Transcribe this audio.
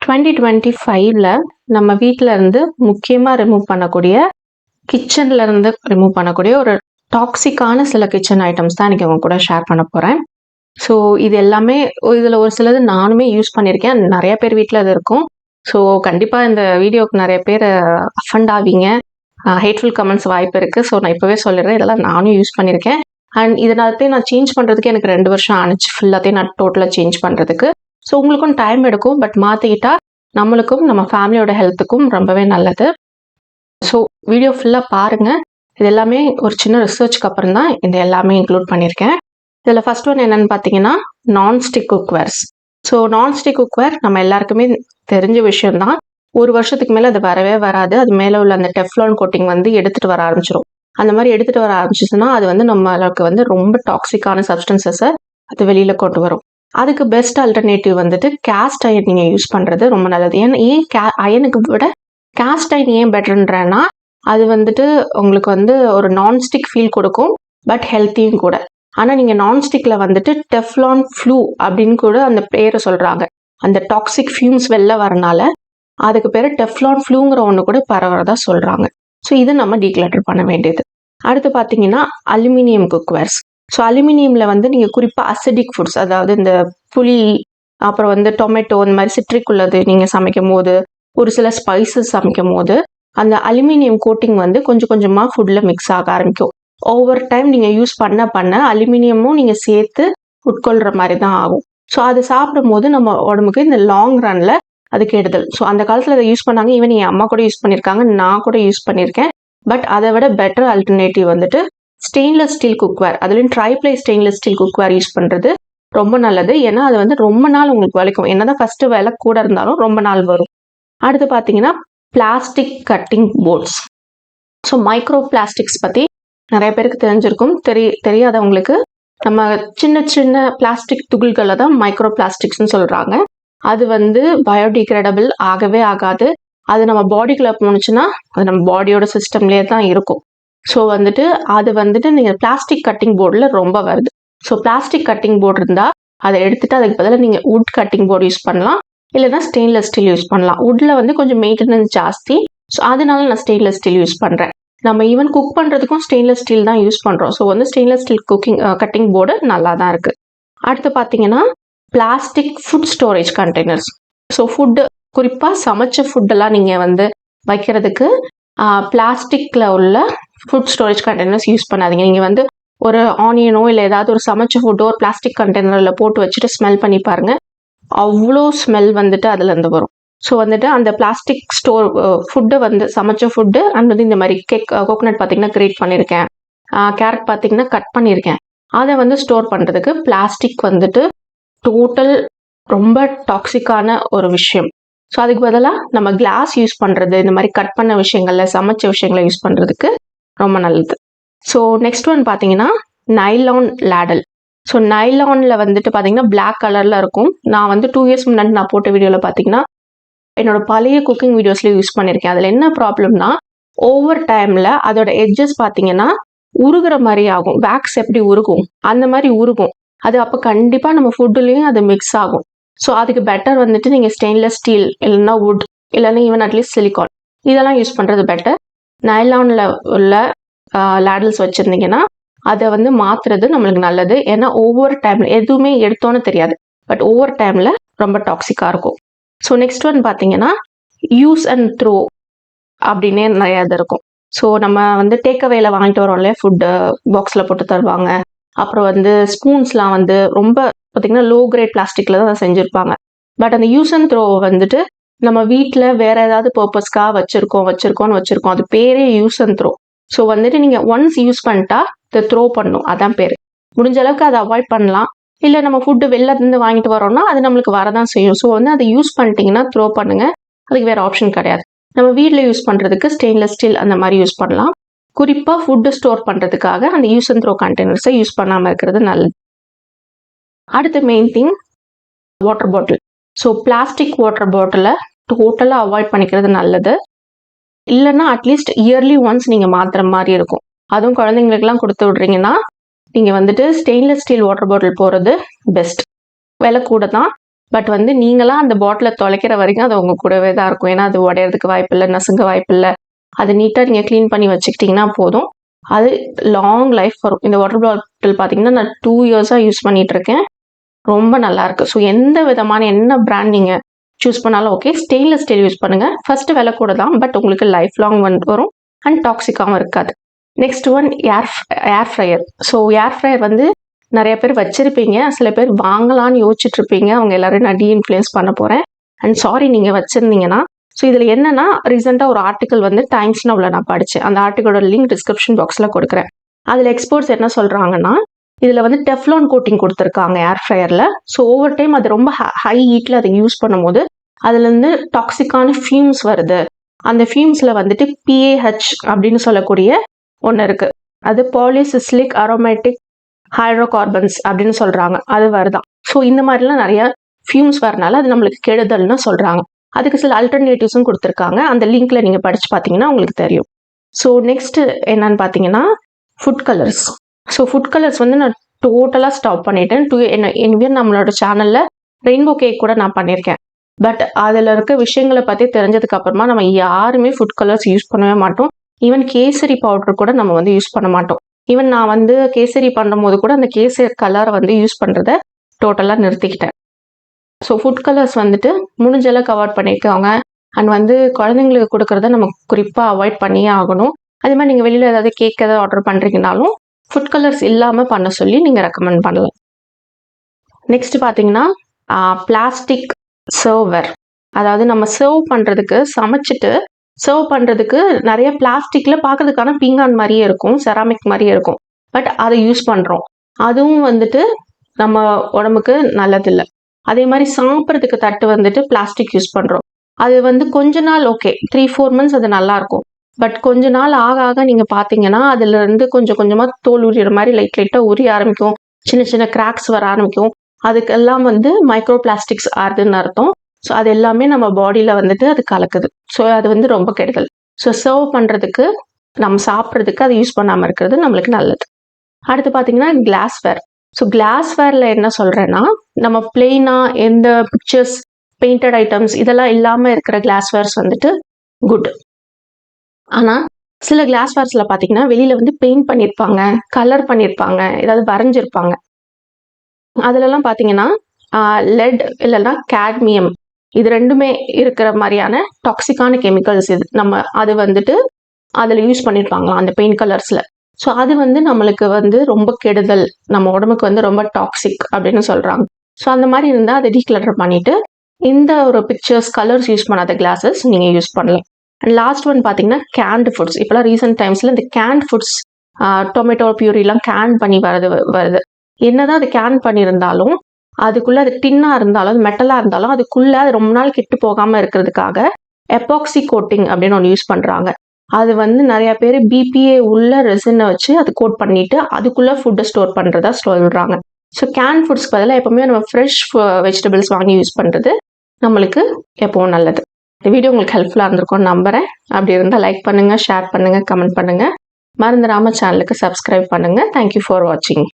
2025ல நம்ம வீட்ல இருந்து முக்கியமா ரிமூவ் பண்ணக்கூடிய, கிச்சன்ல இருந்து ரிமூவ் பண்ணக்கூடிய ஒரு டாக்ஸிக்கான சில கிச்சன் ஐட்டம்ஸ் தான் இன்னைக்கு உங்க கூட ஷேர் பண்ண போறேன். ஸோ இது எல்லாமே இதுல ஒரு சிலது நானுமே யூஸ் பண்ணியிருக்கேன். நெறைய பேர் வீட்ல இது இருக்கும். ஸோ கண்டிப்பா இந்த வீடியோக்கு நெறைய பேர் அஃபண்ட் ஆவீங்க. ஹேட்ஃபுல் கமெண்ட்ஸ் வாய்ப்பு இருக்கு. ஸோ நான் இப்பவே சொல்லிடுறேன். இதெல்லாம் நானும் யூஸ் பண்ணியிருக்கேன். அண்ட் இதனாலத்தையும் நான் சேஞ்ச் பண்றதுக்கு எனக்கு 2 வருஷம் ஆணுச்சு. ஃபுல்லாத்தையும் நான் டோட்டலா சேஞ்ச் பண்றதுக்கு. ஸோ உங்களுக்கும் டைம் எடுக்கும். பட் மாத்திக்கிட்டா நம்மளுக்கும் நம்ம ஃபேமிலியோட ஹெல்த்துக்கும் ரொம்பவே நல்லது. ஸோ வீடியோ ஃபுல்லா பாருங்க. இது எல்லாமே ஒரு சின்ன ரிசர்ச்க்கு அப்புறம் தான் இது எல்லாமே இன்க்ளூட் பண்ணியிருக்கேன். இதில் ஃபர்ஸ்ட் ஒன் என்னன்னு பார்த்தீங்கன்னா, nonstick cookwares. So nonstick cookware நம்ம எல்லாருக்குமே தெரிஞ்ச விஷயம் தான். ஒரு வருஷத்துக்கு மேலே அது வரவே வராது. அது மேலே உள்ள அந்த டெஃப்லான் கோட்டிங் வந்து எடுத்துட்டு வர ஆரம்பிச்சிடும். அந்த மாதிரி எடுத்துட்டு வர ஆரம்பிச்சிச்சுன்னா அது வந்து நம்மளுக்கு வந்து ரொம்ப டாக்ஸிக்கான சப்ஸ்டன்சஸை அது வெளியில கொண்டு வரும். அதுக்கு பெஸ்ட் ஆல்டர்னேட்டிவ் வந்துட்டு கேஸ்ட் அயன் நீங்கள் யூஸ் பண்ணுறது ரொம்ப நல்லது. ஏன் அயனுக்கு விட கேஸ்ட் அயன் ஏன் பெட்டர்ன்றேன்னா, அது வந்துட்டு உங்களுக்கு வந்து ஒரு நான்ஸ்டிக் ஃபீல் கொடுக்கும். பட் ஹெல்த்தியும் கூட. ஆனால் நீங்கள் நான்ஸ்டிக்கில் வந்துட்டு டெஃப்லான் ஃப்ளூ அப்படின்னு கூட அந்த பேரை சொல்கிறாங்க. அந்த டாக்ஸிக் ஃபியூம்ஸ் வெளில வரனால அதுக்கு பேர் டெஃப்லான் ஃப்ளூங்கிற ஒன்று கூட பரவறதா சொல்கிறாங்க. ஸோ இதை நம்ம டீக்ளட்டர் பண்ண வேண்டியது. அடுத்து பார்த்தீங்கன்னா அலுமினியம் குக்வேர்ஸ். ஸோ அலுமினியமில் வந்து நீங்கள் குறிப்பாக அசிடிக் ஃபுட்ஸ், அதாவது இந்த புளி, அப்புறம் வந்து டொமேட்டோ, இந்த மாதிரி சிட்ரிக் உள்ளது நீங்கள் சமைக்கும் போது, ஒரு சில ஸ்பைசஸ் சமைக்கும் போது அந்த அலுமினியம் கோட்டிங் வந்து கொஞ்சம் கொஞ்சமாக ஃபுட்டில் மிக்ஸ் ஆக ஆரம்பிக்கும். ஓவர் டைம் நீங்கள் யூஸ் பண்ண அலுமினியமும் நீங்கள் சேர்த்து உட்கொள்கிற மாதிரி தான் ஆகும். ஸோ அது சாப்பிடும் போது நம்ம உடம்புக்கு இந்த லாங் ரன்ல அது கெடுதல். ஸோ அந்த காலத்தில் அதை யூஸ் பண்ணாங்க. ஈவன் என் அம்மா கூட யூஸ் பண்ணியிருக்காங்க, நான் கூட யூஸ் பண்ணியிருக்கேன். பட் அதை விட பெட்டர் ஆல்டர்னேட்டிவ் வந்துட்டு ஸ்டெயின்லெஸ் ஸ்டீல் குக்வேர், அதுலேயும் tri-ply stainless steel cookware use பண்ணுறது ரொம்ப நல்லது. ஏன்னா அது வந்து ரொம்ப நாள் உங்களுக்கு வலிக்கும். என்னதான் ஃபர்ஸ்ட் விலை கூட இருந்தாலும் ரொம்ப நாள் வரும். அடுத்து பார்த்தீங்கன்னா plastic cutting boards. So microplastics பற்றி நிறைய பேருக்கு தெரிஞ்சிருக்கும். தெரியாதவங்களுக்கு நம்ம சின்ன சின்ன பிளாஸ்டிக் துகள்களை தான் மைக்ரோ பிளாஸ்டிக்ஸ்னு சொல்கிறாங்க. அது வந்து பயோடிகிரேடபிள் ஆகவே ஆகாது. அது நம்ம பாடிக்குள்ளே போணுச்சுன்னா அது நம்ம பாடியோட சிஸ்டம்லேயே தான் இருக்கும். ஸோ வந்துட்டு அது வந்துட்டு நீங்கள் பிளாஸ்டிக் கட்டிங் போர்டில் ரொம்ப வருது. ஸோ பிளாஸ்டிக் கட்டிங் போர்டு இருந்தால் அதை எடுத்துட்டு அதுக்கு பதிலாக நீங்கள் வுட் கட்டிங் போர்டு யூஸ் பண்ணலாம். இல்லைன்னா ஸ்டெயின்லெஸ் ஸ்டீல் யூஸ் பண்ணலாம். வுட்டில் வந்து கொஞ்சம் மெயின்டெனன்ஸ் ஜாஸ்தி. ஸோ அதனால நான் ஸ்டெயின்லெஸ் ஸ்டீல் யூஸ் பண்ணுறேன். நம்ம ஈவன் குக் பண்ணுறதுக்கும் ஸ்டெயின்லெஸ் ஸ்டீல் தான் யூஸ் பண்ணுறோம். ஸோ வந்து ஸ்டெயின்லெஸ் ஸ்டீல் கட்டிங் போர்டு நல்லா தான் இருக்குது. அடுத்து பார்த்தீங்கன்னா plastic food storage containers. So food, குறிப்பாக சமைச்ச ஃபுட்டெல்லாம் நீங்கள் வந்து வைக்கிறதுக்கு பிளாஸ்டிக்கில் உள்ள ஃபுட் ஸ்டோரேஜ் கண்டெய்னர்ஸ் யூஸ் பண்ணாதீங்க. நீங்கள் வந்து ஒரு ஆனியனோ இல்லை ஏதாவது ஒரு சமைச்ச ஃபுட்டோ ஒரு பிளாஸ்டிக் கண்டெய்னரில் போட்டு வச்சுட்டு ஸ்மெல் பண்ணி பாருங்க. அவ்வளோ ஸ்மெல் வந்துட்டு அதுலேருந்து வரும். ஸோ வந்துட்டு அந்த பிளாஸ்டிக் ஃபுட்டை வந்து சமைச்ச ஃபுட்டு அண்ட் வந்து இந்த மாதிரி கோகோனட் பார்த்தீங்கன்னா கிரேட் பண்ணியிருக்கேன், கேரட் பார்த்தீங்கன்னா கட் பண்ணியிருக்கேன். அதை வந்து ஸ்டோர் பண்ணுறதுக்கு பிளாஸ்டிக் வந்துட்டு டோட்டல் ரொம்ப டாக்ஸிக்கான ஒரு விஷயம். ஸோ அதுக்கு பதிலாக நம்ம கிளாஸ் யூஸ் பண்ணுறது, இந்த மாதிரி கட் பண்ண விஷயங்கள்ல சமைச்ச விஷயங்களை யூஸ் பண்ணுறதுக்கு ரொம்ப நல்லது. ஸோ நெக்ஸ்ட் ஒன் பார்த்தீங்கன்னா நைலான் லேடல். ஸோ நைலானில் வந்துட்டு பார்த்தீங்கன்னா பிளாக் கலரில் இருக்கும். நான் வந்து 2 இயர்ஸ் முன்னாடி நான் போட்ட வீடியோவில் பார்த்தீங்கன்னா என்னோட பழைய குக்கிங் வீடியோஸ்லேயும் யூஸ் பண்ணியிருக்கேன். அதில் என்ன ப்ராப்ளம்னா, ஓவர் டைமில் அதோட எட்ஜஸ் பார்த்தீங்கன்னா உருகிற மாதிரி ஆகும். வேக்ஸ் எப்படி உருகும் அந்த மாதிரி உருகும். அது அப்போ கண்டிப்பாக நம்ம ஃபுட்டுலேயும் அது மிக்ஸ் ஆகும். ஸோ அதுக்கு பெட்டர் வந்துட்டு நீங்கள் ஸ்டெயின்லெஸ் ஸ்டீல் இல்லைன்னா வுட் இல்லைன்னா ஈவன் அட்லீஸ்ட் சிலிக்கான் இதெல்லாம் யூஸ் பண்ணுறது பெட்டர். நைலானில் உள்ள லேடல்ஸ் வச்சுருந்தீங்கன்னா அதை வந்து மாற்றுறது நம்மளுக்கு நல்லது. ஏன்னா ஒவ்வொரு டைமில் எதுவுமே எடுத்தோன்னு தெரியாது, பட் ஒவ்வொரு டைமில் ரொம்ப டாக்ஸிக்காக இருக்கும். ஸோ நெக்ஸ்ட் ஒன் பார்த்தீங்கன்னா யூஸ் அண்ட் த்ரோ அப்படின்னே நிறையா இது இருக்கும். ஸோ நம்ம வந்து டேக்அவேல வாங்கிட்டு வரோம் இல்லையா, ஃபுட்டு பாக்ஸில் போட்டு தருவாங்க. அப்புறம் வந்து ஸ்பூன்ஸ்லாம் வந்து ரொம்ப பார்த்தீங்கன்னா லோ கிரேட் பிளாஸ்டிக்கில் தான் செஞ்சுருப்பாங்க. பட் அந்த யூஸ் அண்ட் த்ரோ வந்துட்டு நம்ம வீட்டில் வேற ஏதாவது பர்பஸ்க்காக வச்சுருக்கோம். அது பேரே யூஸ் அண்ட் த்ரோ. ஸோ வந்துட்டு நீங்கள் ஒன்ஸ் யூஸ் பண்ணிட்டா இதை த்ரோ பண்ணணும், அதான் பேர். முடிஞ்ச அளவுக்கு அதை அவாய்ட் பண்ணலாம். இல்லை நம்ம ஃபுட்டு வெளிலேருந்து வாங்கிட்டு வரோம்னா அது நம்மளுக்கு வரதான் செய்யும். ஸோ வந்து அதை யூஸ் பண்ணிட்டீங்கன்னா த்ரோ பண்ணுங்க. அதுக்கு வேறு ஆப்ஷன் கிடையாது. நம்ம வீட்டில் யூஸ் பண்ணுறதுக்கு ஸ்டெயின்லெஸ் ஸ்டீல் அந்த மாதிரி யூஸ் பண்ணலாம். குறிப்பாக ஃபுட்டு ஸ்டோர் பண்ணுறதுக்காக அந்த யூஸ் அண்ட் த்ரோ கண்டெய்னர்ஸை யூஸ் பண்ணாமல் இருக்கிறது நல்லது. அடுத்த main thing water bottle. So plastic water பாட்டிலை டோட்டலாக அவாய்ட் பண்ணிக்கிறது நல்லது. இல்லைன்னா அட்லீஸ்ட் இயர்லி ஒன்ஸ் நீங்கள் மாற்றுற மாதிரி இருக்கும். அதுவும் குழந்தைங்களுக்குலாம் கொடுத்து விட்றீங்கன்னா நீங்கள் வந்துட்டு ஸ்டெயின்லெஸ் ஸ்டீல் வாட்டர் பாட்டில் போகிறது பெஸ்ட். விலை கூட தான். பட் வந்து நீங்களாம் அந்த பாட்டிலை தொலைக்கிற வரைக்கும் அது உங்கள் கூடவே தான் இருக்கும். ஏன்னா அது உடையறதுக்கு வாய்ப்பில்லை, நசுங்க வாய்ப்பில்லை. அது நீட்டாக நீங்கள் க்ளீன் பண்ணி வச்சுக்கிட்டிங்கன்னா போதும். அது லாங் லைஃப் வரும். இந்த வாட்டர் பாட்டில் பார்த்தீங்கன்னா நான் 2 இயர்ஸாக யூஸ் பண்ணிகிட்ருக்கேன். ரொம்ப நல்லாயிருக்கு. ஸோ எந்த விதமான என்ன பிராண்ட் நீங்கள் சூஸ் பண்ணாலும் ஓகே, ஸ்டெயின்லெஸ் ஸ்டீல் யூஸ் பண்ணுங்கள். ஃபஸ்ட்டு விலை கூட தான், பட் உங்களுக்கு லைஃப் லாங் வரும் அண்ட் டாக்ஸிக்காகவும் இருக்காது. நெக்ஸ்ட் ஒன் ஏர் ஃப்ரையர். ஸோ ஏர் ஃப்ரையர் வந்து நிறைய பேர் வச்சுருப்பீங்க, சில பேர் வாங்கலான்னு யோசிச்சுட்டு இருப்பீங்க. அவங்க எல்லாரும் நான் இன்ஃப்ளூயன்ஸ் பண்ண போகிறேன். அண்ட் சாரி நீங்கள் வச்சுருந்தீங்கன்னா. ஸோ இதில் என்னென்னா, ரீசெண்டாக ஒரு ஆர்டிக்கல் வந்து டைம்ஸ் நவ்ல நான் படித்தேன். அந்த ஆர்டிக்கலோட லிங்க் டிஸ்கிரிப்ஷன் பாக்ஸில் கொடுக்குறேன். அதில் எக்ஸ்பர்ட்ஸ் என்ன சொல்கிறாங்கன்னா, இதில் வந்து டெஃப்லான் கோட்டிங் கொடுத்துருக்காங்க ஏர் ஃப்ரையரில். ஸோ ஓவர் டைம் அது ரொம்ப ஹை ஹீட்டில் அதை யூஸ் பண்ணும்போது அதுலேருந்து டாக்ஸிக்கான ஃபியூம்ஸ் வருது. அந்த ஃபியூம்ஸில் வந்துட்டு PAH அப்படின்னு சொல்லக்கூடிய ஒன்று இருக்குது. அது பாலிசிஸ்லிக் அரோமேட்டிக் ஹைட்ரோகார்பன்ஸ் அப்படின்னு சொல்கிறாங்க. அது வருதான். ஸோ இந்த மாதிரிலாம் நிறைய ஃபியூம்ஸ் வரனால அது நம்மளுக்கு கெடுதல்னு சொல்கிறாங்க. அதுக்கு சில அல்டர்னேட்டிவ்ஸும் கொடுத்துருக்காங்க. அந்த லிங்க்ல நீங்கள் படித்து பார்த்தீங்கன்னா உங்களுக்கு தெரியும். ஸோ நெக்ஸ்ட் என்னன்னு பார்த்தீங்கன்னா food colours. So food colours வந்து நான் டோட்டலாக ஸ்டாப் பண்ணிட்டேன். எனிவே நம்மளோட சேனலில் ரெயின்போ கேக் கூட நான் பண்ணியிருக்கேன். பட் அதில் இருக்க விஷயங்களை பற்றி தெரிஞ்சதுக்கு அப்புறமா நம்ம யாருமே ஃபுட் கலர்ஸ் யூஸ் பண்ணவே மாட்டோம். ஈவன் கேசரி பவுடர் கூட நம்ம வந்து யூஸ் பண்ண மாட்டோம். ஈவன் நான் வந்து கேசரி பண்ணும்போது கூட அந்த கேசரி கலரை வந்து யூஸ் பண்ணுறத டோட்டலாக நிறுத்திக்கிட்டேன். ஸோ ஃபுட் கலர்ஸ் வந்துட்டு முடிஞ்சளவுக்கு அவாய்ட் பண்ணியிருக்காங்க. அண்ட் வந்து குழந்தைங்களுக்கு கொடுக்குறத நம்ம குறிப்பாக அவாய்ட் பண்ணியே ஆகணும். அதே மாதிரி நீங்கள் வெளியில் ஏதாவது கேக் ஏதாவது ஆர்டர் பண்ணுறீங்கனாலும் ஃபுட் கலர்ஸ் இல்லாமல் பண்ண சொல்லி நீங்கள் ரெக்கமெண்ட் பண்ணலாம். நெக்ஸ்ட் பார்த்தீங்கன்னா பிளாஸ்டிக் சர்வர். அதாவது நம்ம சர்வ் பண்ணுறதுக்கு சமைச்சிட்டு சர்வ் பண்ணுறதுக்கு நிறைய பிளாஸ்டிக்கில் பார்க்கறதுக்கான பீங்கான் மாதிரியே இருக்கும், செராமிக் மாதிரியே இருக்கும். பட் அதை யூஸ் பண்ணுறோம். அதுவும் வந்துட்டு நம்ம உடம்புக்கு நல்லதில்லை. அதே மாதிரி சாப்பிட்றதுக்கு தட்டு வந்துட்டு பிளாஸ்டிக் யூஸ் பண்ணுறோம். அது வந்து கொஞ்ச நாள் ஓகே, 3-4 மந்த்ஸ் அது நல்லாயிருக்கும். பட் கொஞ்ச நாள் ஆக ஆக நீங்கள் பார்த்தீங்கன்னா அதுலேருந்து கொஞ்சம் கொஞ்சமாக தோல் உரிகிற மாதிரி லைட்டாக உரிய ஆரம்பிக்கும். சின்ன சின்ன கிராக்ஸ் வர ஆரம்பிக்கும். அதுக்கெல்லாம் வந்து மைக்ரோ பிளாஸ்டிக்ஸ் ஆகுதுன்னு அர்த்தம். ஸோ அது எல்லாமே நம்ம பாடியில் வந்துட்டு அது கலக்குது. ஸோ அது வந்து ரொம்ப கெடுதல். ஸோ சர்வ் பண்ணுறதுக்கு நம்ம சாப்பிட்றதுக்கு அது யூஸ் பண்ணாமல் இருக்கிறது நம்மளுக்கு நல்லது. அடுத்து பார்த்தீங்கன்னா கிளாஸ்வேர். ஸோ கிளாஸ்வேரில் என்ன சொல்கிறேன்னா, நம்ம பிளெயினாக எந்த பிக்சர்ஸ் பெயிண்டட் ஐட்டம்ஸ் இதெல்லாம் இல்லாமல் இருக்கிற கிளாஸ்வேர்ஸ் வந்துட்டு குட். ஆனால் சில கிளாஸ்வேர்ஸில் பார்த்தீங்கன்னா வெளியில் வந்து பெயிண்ட் பண்ணியிருப்பாங்க, கலர் பண்ணியிருப்பாங்க, ஏதாவது வரைஞ்சிருப்பாங்க. அதிலெல்லாம் பார்த்தீங்கன்னா லெட் இல்லைன்னா கேட்மியம் இது ரெண்டுமே இருக்கிற மாதிரியான டாக்ஸிக்கான கெமிக்கல்ஸ் இது நம்ம அது வந்துட்டு அதில் யூஸ் பண்ணியிருப்பாங்களாம் அந்த பெயிண்ட் கலர்ஸில். ஸோ அது வந்து நம்மளுக்கு வந்து ரொம்ப கெடுதல், நம்ம உடம்புக்கு வந்து ரொம்ப டாக்ஸிக் அப்படின்னு சொல்கிறாங்க. ஸோ அந்த மாதிரி இருந்தால் அதை டீக்ளட்டர் பண்ணிவிட்டு இந்த ஒரு பிக்சர்ஸ் கலர்ஸ் யூஸ் பண்ணாத கிளாஸஸ் நீங்கள் யூஸ் பண்ணலாம். அண்ட் லாஸ்ட் ஒன் பார்த்தீங்கன்னா கேன்டு ஃபுட்ஸ். இப்போலாம் ரீசெண்ட் டைம்ஸில் இந்த கேன்ட் ஃபுட்ஸ் டொமேட்டோ பியூரிலாம் கேன் பண்ணி வருது. என்னதான் அது கேன் பண்ணியிருந்தாலும் அதுக்குள்ளே அது டின்னாக இருந்தாலும் அது மெட்டலாக இருந்தாலும் அதுக்குள்ளே அது ரொம்ப நாள் கெட்டு போகாமல் இருக்கிறதுக்காக எபாக்சி கோட்டிங் அப்படின்னு ஒன்று யூஸ் பண்ணுறாங்க. அது வந்து நிறைய பேர் BPA உள்ள ரெசினை வச்சு அது கோட் பண்ணிட்டு அதுக்குள்ளே ஃபுட்டை ஸ்டோர் பண்ணுறதா சொல்கிறாங்க. ஸோ கேன் ஃபுட்ஸ்க்கு பதிலாக எப்போவுமே நம்ம ஃப்ரெஷ் வெஜிடபிள்ஸ் வாங்கி யூஸ் பண்ணுறது நம்மளுக்கு எப்போவும் நல்லது. இந்த வீடியோ உங்களுக்கு ஹெல்ப்ஃபுல்லாக இருந்திருக்கும்னு நம்புகிறேன். அப்படி இருந்தால் லைக் பண்ணுங்கள், ஷேர் பண்ணுங்கள், கமெண்ட் பண்ணுங்கள். மறந்துடாமல் சேனலுக்கு சப்ஸ்கிரைப் பண்ணுங்கள். தேங்க்யூ ஃபார் வாட்சிங்.